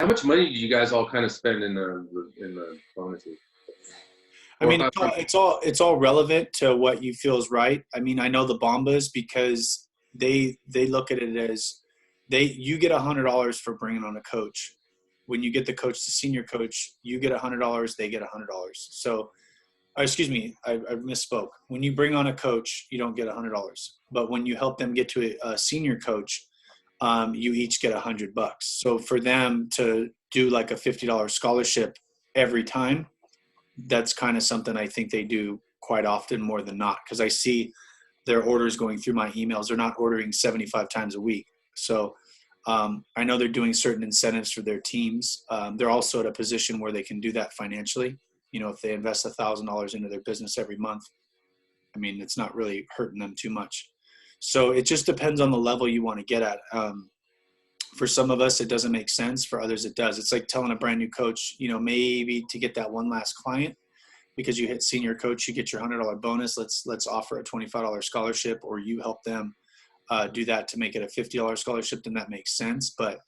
How much money do you guys all kind of spend in the bonuses? I Or mean, it's all relevant to what you feel is right. I mean, I know the Bombas because they look at it as you get $100 for bringing on a coach. When you get the coach to senior coach, you get $100. They get $100. So, excuse me, I misspoke. When you bring on a coach, you don't get $100. But when you help them get to a senior coach, you each get $100. So for them to do like a $50 scholarship every time, that's kind of something I think they do quite often more than not, because I see their orders going through my emails. They're not ordering 75 times a week. So I know they're doing certain incentives for their teams. They're also at a position where they can do that financially. You know, if they invest $1,000 into their business every month, I mean, it's not really hurting them too much. So it just depends on the level you want to get at. For some of us, it doesn't make sense. For others, it does. It's like telling a brand new coach, you know, maybe to get that one last client, because you hit senior coach, you get your $100 bonus. Let's offer a $25 scholarship, or you help them do that to make it a $50 scholarship. Then that makes sense. But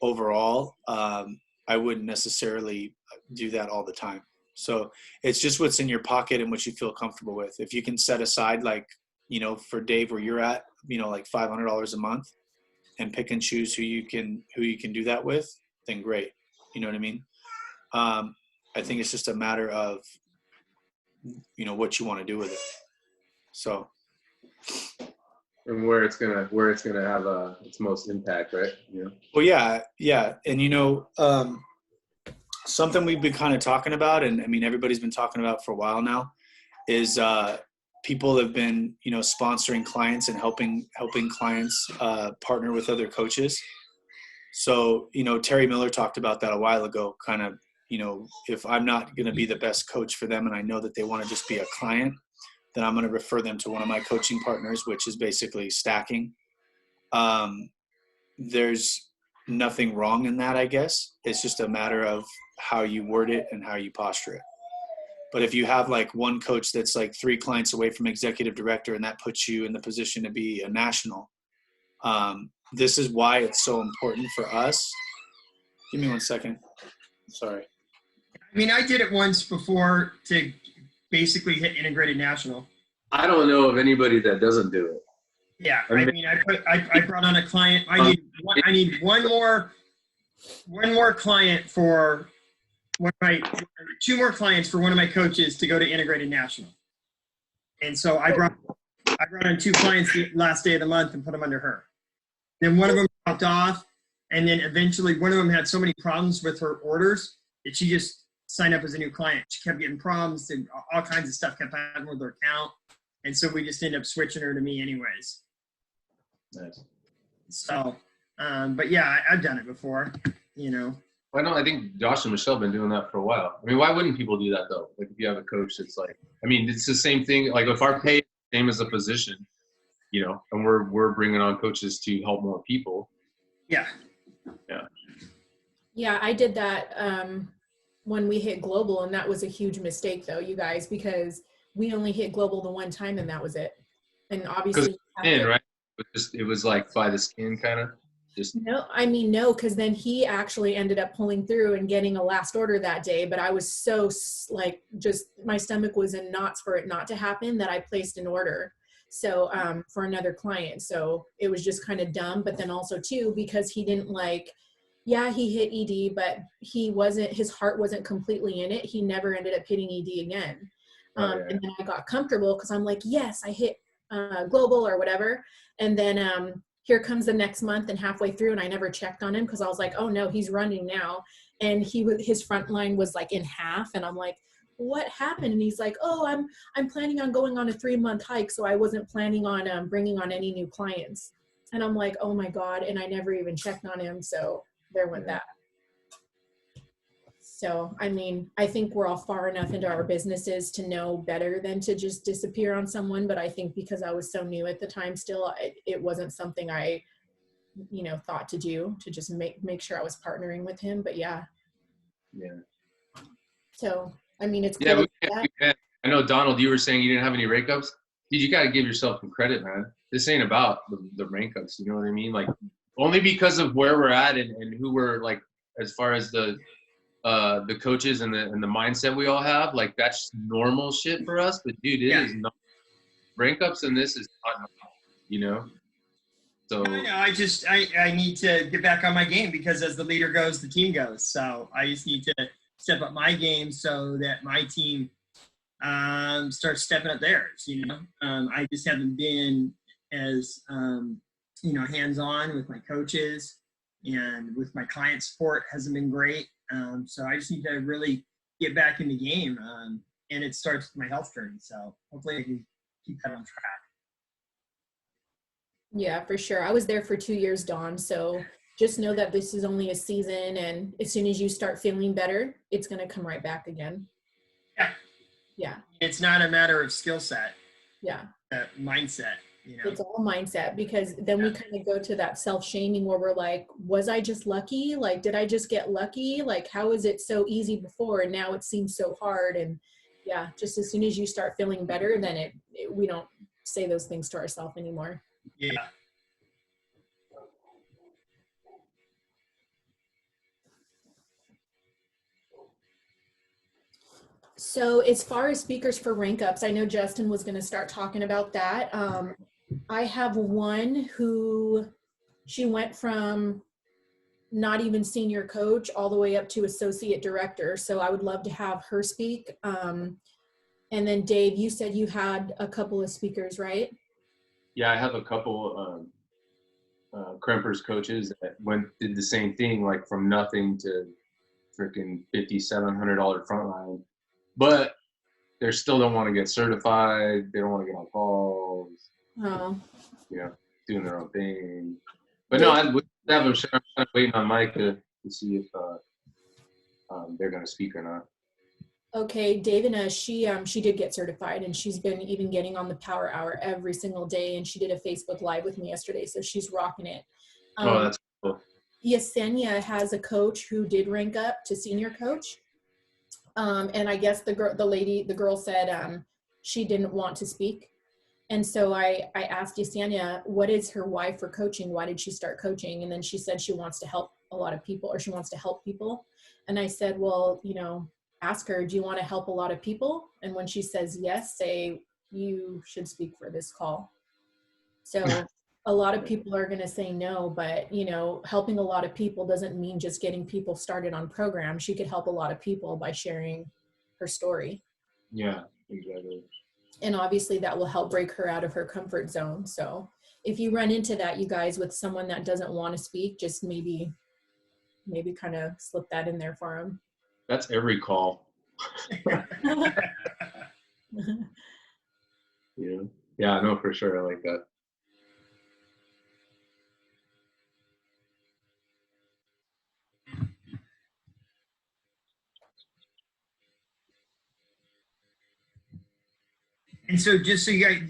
overall, I wouldn't necessarily do that all the time. So it's just what's in your pocket and what you feel comfortable with. If you can set aside, like, you know, for Dave, where you're at, you know, like $500 a month, and pick and choose who you can do that with, then great. You know what I mean? I think it's just a matter of, you know, what you want to do with it. So. and where it's gonna have its most impact, right? Yeah. Well, yeah, and you know, something we've been kind of talking about, and I mean everybody's been talking about for a while now, is people have been, you know, sponsoring clients and helping clients partner with other coaches. So, you know, Terry Miller talked about that a while ago, kind of, you know, if I'm not going to be the best coach for them and I know that they want to just be a client, then I'm going to refer them to one of my coaching partners, which is basically stacking. There's nothing wrong in that, I guess. It's just a matter of how you word it and how you posture it. But if you have like one coach that's like 3 clients away from executive director, and that puts you in the position to be a national, this is why it's so important for us. Give me 1 second. Sorry. I mean, I did it once before to basically hit integrated national. I don't know of anybody that doesn't do it. Yeah, I mean, I brought on a client. I need one more client for two more clients for one of my coaches to go to integrated national. And so I brought on 2 clients the last day of the month and put them under her. Then one of them dropped off, and then eventually one of them had so many problems with her orders that she just signed up as a new client. She kept getting problems, and all kinds of stuff kept happening with her account. And so we just ended up switching her to me anyways. Nice. So, but yeah, I've done it before, you know. I think Josh and Michelle have been doing that for a while. I mean, why wouldn't people do that though? Like if you have a coach that's like, I mean, it's the same thing. Like if our pay is the same as a position, you know, and we're bringing on coaches to help more people. Yeah. Yeah. Yeah, I did that when we hit global, and that was a huge mistake though, you guys, because we only hit global the one time and that was it. And obviously, right? It was like by the skin kind of. No, because then he actually ended up pulling through and getting a last order that day. But I was so like, just my stomach was in knots for it not to happen that I placed an order. So for another client. So it was just kind of dumb. But then also too, because he didn't he hit ED, but his heart wasn't completely in it. He never ended up hitting ED again. And then I got comfortable because I'm like, yes, I hit global or whatever. And then here comes the next month and halfway through, and I never checked on him because I was like, oh no, he's running now. And his front line was like in half. And I'm like, what happened? And he's like, oh, I'm planning on going on a 3-month hike. So I wasn't planning on bringing on any new clients. And I'm like, oh my God. And I never even checked on him. So there went that. So, I mean, I think we're all far enough into our businesses to know better than to just disappear on someone. But I think because I was so new at the time still, it wasn't something I, you know, thought to do, to just make sure I was partnering with him. But yeah. Yeah. So, I mean, it's cool. Yeah. I know, Donald, you were saying you didn't have any rank ups. Dude, you got to give yourself some credit, man. This ain't about the rank ups. You know what I mean? Like, only because of where we're at and who we're like as far as the coaches and the mindset we all have, like that's normal shit for us. But dude, it is not. Rank ups in this is not normal, you know. So I know. I need to get back on my game because as the leader goes, the team goes. So I just need to step up my game so that my team starts stepping up theirs. You know, I just haven't been as hands-on with my coaches, and with my client support hasn't been great. So I just need to really get back in the game, and it starts with my health journey. So hopefully I can keep that on track. Yeah, for sure. I was there for 2 years, Dawn. So just know that this is only a season, and as soon as you start feeling better, it's going to come right back again. Yeah. Yeah. It's not a matter of skill set. Yeah. Mindset. You know? It's all mindset, because then we kind of go to that self-shaming where we're like, was I just lucky? Like, did I just get lucky? Like, how is it so easy before and now it seems so hard? And yeah, just as soon as you start feeling better, then we don't say those things to ourselves anymore. Yeah. So as far as speakers for rank ups, I know Justin was going to start talking about that. I have one who, she went from not even senior coach all the way up to associate director. So I would love to have her speak. And then Dave, you said you had a couple of speakers, right? Yeah, I have a couple Krempers coaches that did the same thing, like from nothing to freaking $5,700 frontline, but they still don't want to get certified. They don't want to get on calls. Oh, You know, doing their own thing. But no, I have them. I'm kind of waiting on Mike to see if they're going to speak or not. okay. Davina, she did get certified, and she's been even getting on the Power Hour every single day. And she did a Facebook Live with me yesterday, so she's rocking it. Oh, that's cool. Yesenia has a coach who did rank up to senior coach. And I guess the girl said she didn't want to speak. And so I asked Yesenia, what is her why for coaching? Why did she start coaching? And then she said she wants to help a lot of people, or she wants to help people. And I said, well, ask her, do you want to help a lot of people? And when she says yes, say, you should speak for this call. So a lot of people are going to say no, but helping a lot of people doesn't mean just getting people started on programs. She could help a lot of people by sharing her story. Yeah, exactly. And obviously that will help break her out of her comfort zone. So if you run into that, you guys, with someone that doesn't want to speak, just maybe kind of slip that in there for them. That's every call. Yeah, I know for sure. I like that. And so just so you guys,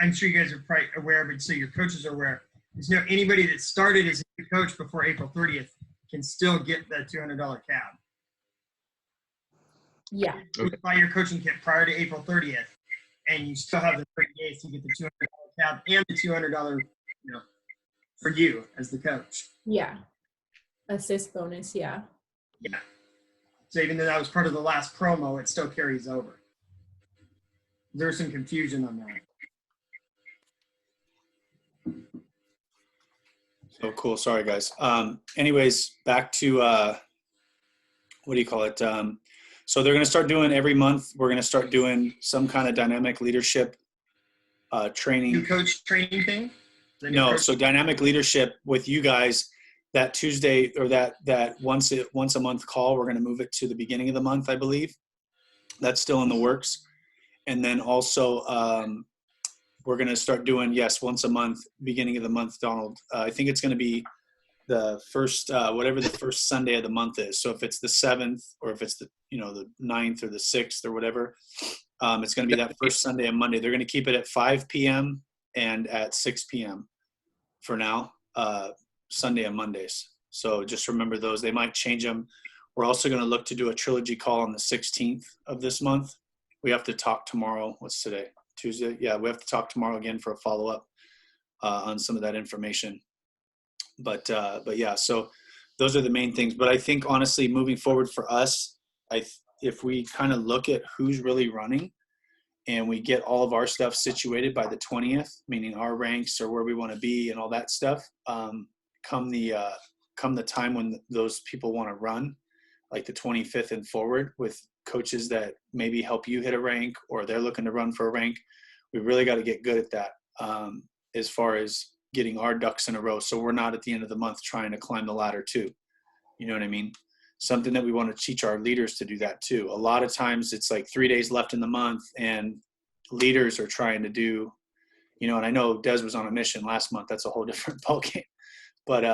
I'm sure you guys are probably aware, but so your coaches are aware, there's anybody that started as a coach before April 30th can still get that $200 cab. Yeah. You buy your coaching kit prior to April 30th, and you still have the 30 days to get the $200 cab and the $200, for you as the coach. Yeah. Assist bonus. Yeah. Yeah. So even though that was part of the last promo, it still carries over. There's some confusion on that. Oh, cool. Sorry, guys. Anyways, back to, what do you call it? So they're going to start doing every month. We're going to start doing some kind of dynamic leadership training. New coach training thing? No. So dynamic leadership with you guys that Tuesday, or that once a month call, we're going to move it to the beginning of the month, I believe. That's still in the works. And then also, we're going to start doing, once a month, beginning of the month, Donald. I think it's going to be the first, whatever the first Sunday of the month is. So if it's the 7th, or if it's the 9th or the 6th or whatever, it's going to be that first Sunday and Monday. They're going to keep it at 5 p.m. and at 6 p.m. for now, Sunday and Mondays. So just remember those. They might change them. We're also going to look to do a trilogy call on the 16th of this month. We have to talk tomorrow. What's today? Tuesday? Yeah, we have to talk tomorrow again for a follow-up on some of that information. But yeah, so those are the main things. But I think honestly, moving forward for us, if we kind of look at who's really running and we get all of our stuff situated by the 20th, meaning our ranks or where we want to be and all that stuff, come the time when those people want to run, like the 25th and forward, with coaches that maybe help you hit a rank or they're looking to run for a rank, we really got to get good at that, as far as getting our ducks in a row. So we're not at the end of the month trying to climb the ladder too. You know what I mean? Something that we want to teach our leaders to do that too. A lot of times it's like 3 days left in the month and leaders are trying to do, and I know Des was on a mission last month. That's a whole different ballgame. But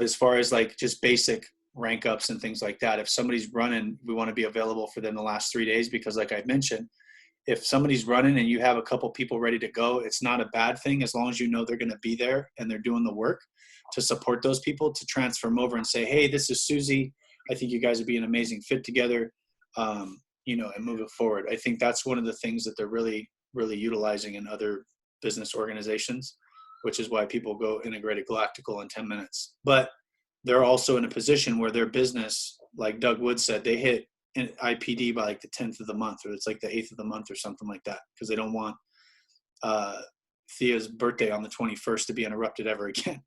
as far as like just basic rank ups and things like that, if somebody's running, we want to be available for them the last 3 days, because like I mentioned, if somebody's running and you have a couple people ready to go, it's not a bad thing as long as you know they're going to be there and they're doing the work to support those people, to transfer them over and say, hey, this is Susie. I think you guys would be an amazing fit together, and move it forward. I think that's one of the things that they're really, really utilizing in other business organizations, which is why people go Integrated Galactical in 10 minutes. But they're also in a position where their business, like Doug Wood said, they hit an IPD by like the 10th of the month, or it's like the 8th of the month or something like that, because they don't want Thea's birthday on the 21st to be interrupted ever again.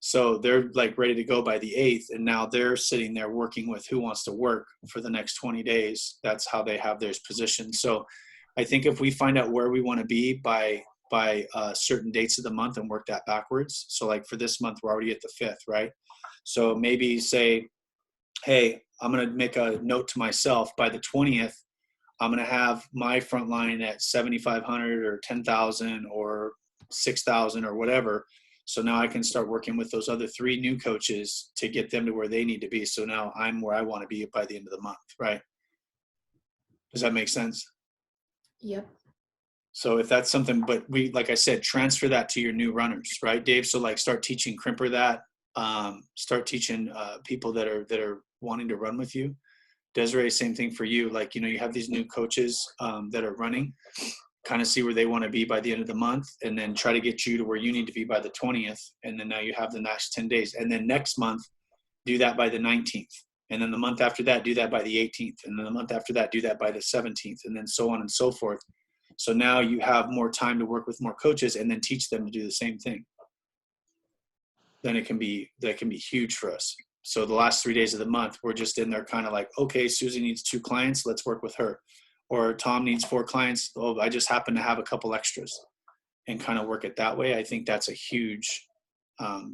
So they're like ready to go by the 8th, and now they're sitting there working with Who Wants to Work for the next 20 days. That's how they have theirs positioned. So I think if we find out where we want to be by certain dates of the month and work that backwards. So like for this month, we're already at the 5th, right? So maybe say, hey, I'm going to make a note to myself by the 20th, I'm going to have my front line at 7,500 or 10,000 or 6,000 or whatever. So now I can start working with those other 3 new coaches to get them to where they need to be. So now I'm where I want to be by the end of the month, right? Does that make sense? Yep. So if that's something, but we, like I said, transfer that to your new runners, right, Dave? So like start teaching Crimper that, start teaching people that are wanting to run with you. Desiree, same thing for you. Like, you have these new coaches that are running, kind of see where they want to be by the end of the month, and then try to get you to where you need to be by the 20th. And then now you have the next 10 days. And then next month, do that by the 19th. And then the month after that, do that by the 18th. And then the month after that, do that by the 17th, and then so on and so forth. So now you have more time to work with more coaches and then teach them to do the same thing. Then that can be huge for us. So the last 3 days of the month, we're just in there kind of like, okay, Susie needs 2 clients. Let's work with her. Or Tom needs 4 clients. Oh, I just happen to have a couple extras, and kind of work it that way. I think that's a huge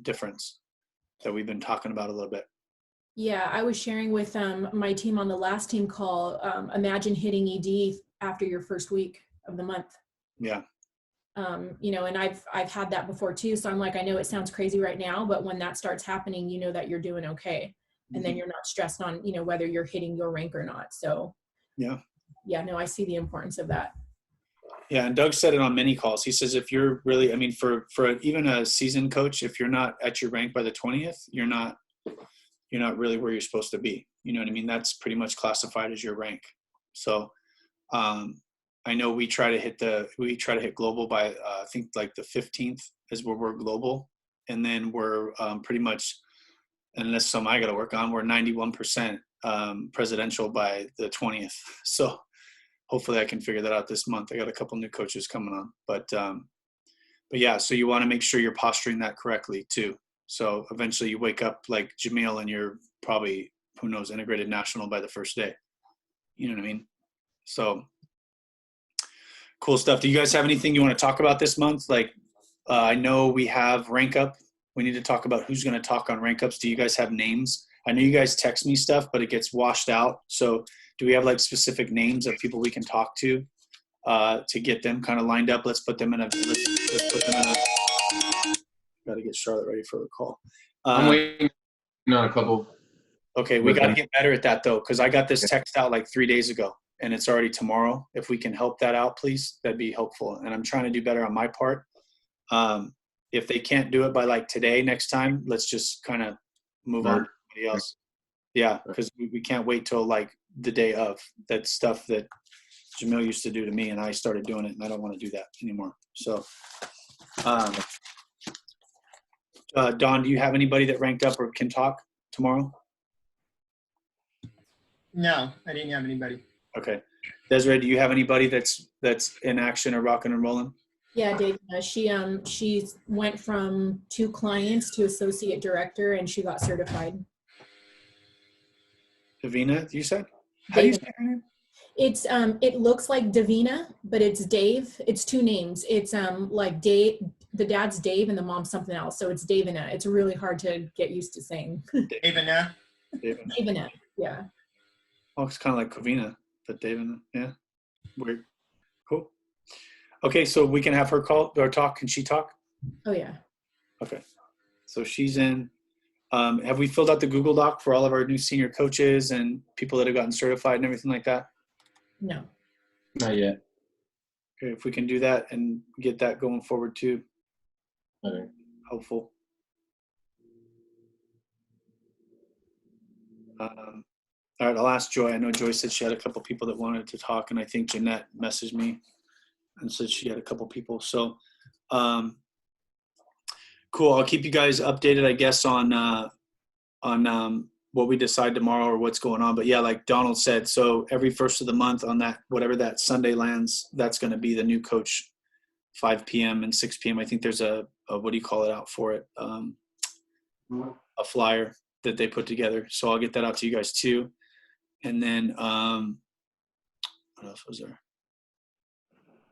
difference that we've been talking about a little bit. Yeah, I was sharing with my team on the last team call, imagine hitting ED after your first week of the month. Yeah. And I've had that before too. So I'm like, I know it sounds crazy right now, but when that starts happening, you know that you're doing okay. And then you're not stressed on, whether you're hitting your rank or not. So yeah, no, I see the importance of that. Yeah. And Doug said it on many calls. He says, if you're really, for even a seasoned coach, if you're not at your rank by the 20th, you're not really where you're supposed to be. You know what I mean? That's pretty much classified as your rank. So, I know we try to hit global by, I think like the 15th is where we're global. And then we're pretty much, unless some I got to work on, we're 91% presidential by the 20th. So hopefully I can figure that out this month. I got a couple new coaches coming on, but yeah, so you want to make sure you're posturing that correctly too. So eventually you wake up like Jamil and you're probably, who knows, integrated national by the first day. You know what I mean? So cool stuff. Do you guys have anything you want to talk about this month? Like, I know we have rank up. We need to talk about who's going to talk on rank ups. Do you guys have names? I know you guys text me stuff, but it gets washed out. So do we have like specific names of people we can talk to get them kind of lined up? Let's put them in a, got to get Charlotte ready for the call. I'm waiting on a couple. Okay. We got to get better at that though. Cause I got this text out like 3 days ago and it's already tomorrow. If we can help that out, please, that'd be helpful. And I'm trying to do better on my part. If they can't do it by like today, next time, let's just kind of move on to somebody else. Yeah. Cause we can't wait till like the day of. That stuff that Jamil used to do to me and I started doing it and I don't want to do that anymore. So, Don, do you have anybody that ranked up or can talk tomorrow? No, I didn't have anybody. Okay. Desiree, do you have anybody that's in action or rocking and rolling? Yeah, Dave. She went from 2 clients to associate director, and she got certified. Davina, you said? How do you say her name? It's it looks like Davina, but it's Dave. It's 2 names. It's like Dave. The dad's Dave and the mom's something else. So it's Davina. It's really hard to get used to saying. Davina. Davina. Yeah. Oh, it's kind of like Covina, but Davina. Yeah. Weird. Cool. Okay, so we can have her call or talk. Can she talk? Oh yeah. Okay. So she's in. Have we filled out the Google Doc for all of our new senior coaches and people that have gotten certified and everything like that? No. Not yet. Okay, if we can do that and get that going forward too, Okay. helpful. All right, I'll ask Joy. I know Joy said she had a couple people that wanted to talk, and I think Jeanette messaged me and said she had a couple people. So, cool. I'll keep you guys updated, I guess, on what we decide tomorrow or what's going on. But yeah, like Donald said, so every first of the month on that, whatever that Sunday lands, that's going to be the new coach, 5 p.m. and 6 p.m. I think there's a what do you call it out for it? A flyer that they put together. So I'll get that out to you guys too. And then what else was there?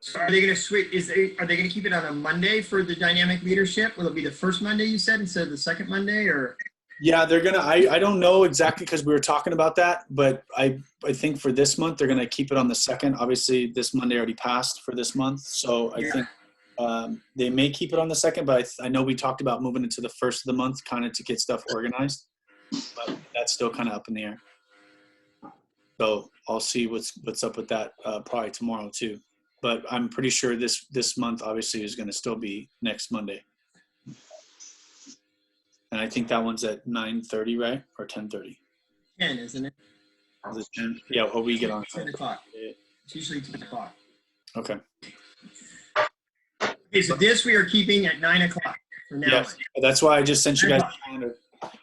So are they going to switch? Are they going to keep it on a Monday for the dynamic leadership? Will it be the first Monday you said instead of the second Monday, or? Yeah, they're gonna. I don't know exactly because we were talking about that, but I think for this month they're gonna keep it on the second. Obviously, this Monday already passed for this month, so I think they may keep it on the second. But I know we talked about moving it to the first of the month, kind of to get stuff organized. But that's still kind of up in the air. So I'll see what's up with that probably tomorrow too. But I'm pretty sure this month obviously is going to still be next Monday. And I think that one's at 9:30, right? Or 10:30? 10, isn't it? Is it 10? Yeah, or we get on 10 o'clock. It's usually 10 o'clock. Okay. Okay, so this we are keeping at 9 o'clock for now. Yes, that's why I just sent you guys a calendar.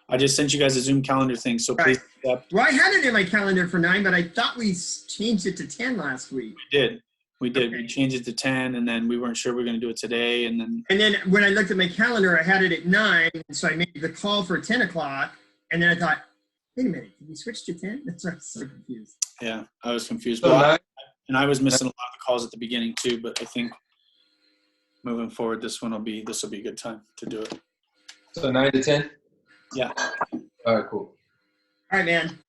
I just sent you guys a Zoom calendar thing, so please accept. Well, I had it in my calendar for 9, but I thought we changed it to 10 last week. We did. Okay. We changed it to 10, and then we weren't sure we were going to do it today, and then And then when I looked at my calendar, I had it at 9, so I made the call for 10 o'clock, and then I thought, wait a minute, did we switch to 10? That's why I was so confused. yeah, I was confused. So But I was missing a lot of the calls at the beginning too, but I think moving forward, this will be a good time to do it. So 9 to 10? Yeah. All right, cool. All right, man.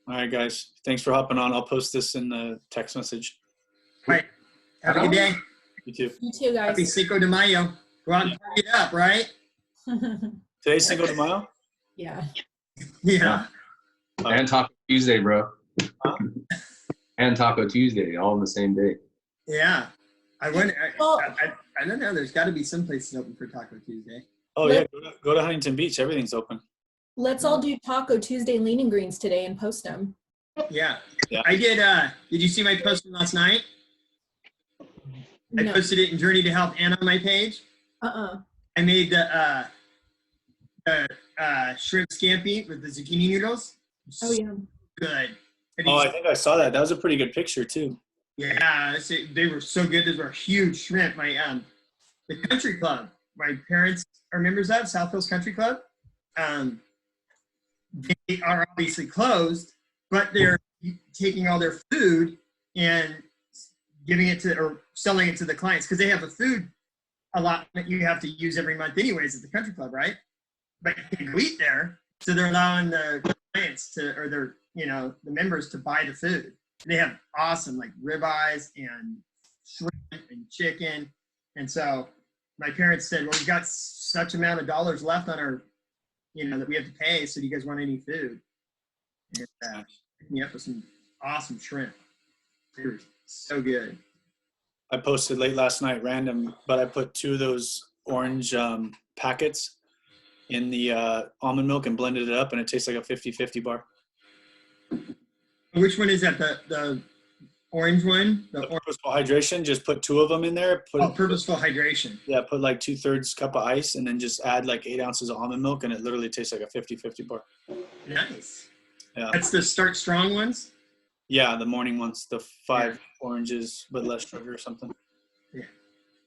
All right, guys. Thanks for hopping on. I'll post this in the text message. All right. Have a good day. You too. You too, Happy guys. Cinco de Mayo. Go out and party it up, right? Today's Cinco de Mayo? Yeah. Yeah. And Taco Tuesday, bro. And Taco Tuesday, all on the same day. Yeah. I wonder. Well- I don't know. There's got to be some places open for Taco Tuesday. Oh, yeah. Go to Huntington Beach. Everything's open. Let's all do Taco Tuesday lean and greens today and post them. Yeah. Yeah. I did. Did you see my post from last night? I No. posted it in Journey to Help Anna on my page. I made the shrimp scampi with the zucchini noodles. Oh yeah. Good. Oh, I think I saw that. That was a pretty good picture too. Yeah, they were so good. Those were huge shrimp. The country club, my parents are members of South Hills Country Club. They are obviously closed, but they're taking all their food and giving it to or selling it to the clients because they have a food allotment you have to use every month anyways at the country club, right? But you can go eat there, so they're allowing the clients the members to buy the food. They have awesome like ribeyes and shrimp and chicken. And so my parents said, well, we've got such amount of dollars left on our, that we have to pay. So do you guys want any food? And picked me up with some awesome shrimp. They were so good. I posted late last night, random, but I put 2 of those orange packets in the almond milk and blended it up, and it tastes like a 50-50 bar. Which one is that? The orange one. The purposeful hydration, just put 2 of them in there. Purposeful hydration. Yeah, put like 2/3 cup of ice and then just add like 8 ounces of almond milk, and it literally tastes like a 50-50 bar. Nice. Yeah. That's the Start Strong ones? Yeah, the morning ones, the 5 oranges with less sugar or something. Yeah.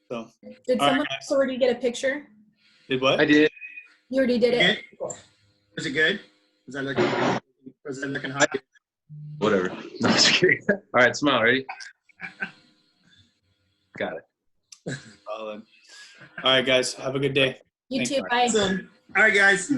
So, Did All right, someone else already get a picture? did what? I did. You already did it? Okay. Cool. Was it good? Was that looking hot? Whatever. No, I'm just kidding. All right, smile. Ready? Got it. Solid. All right, guys. Have a good day. You Thanks, too. Mark. Bye. Awesome. All right, guys.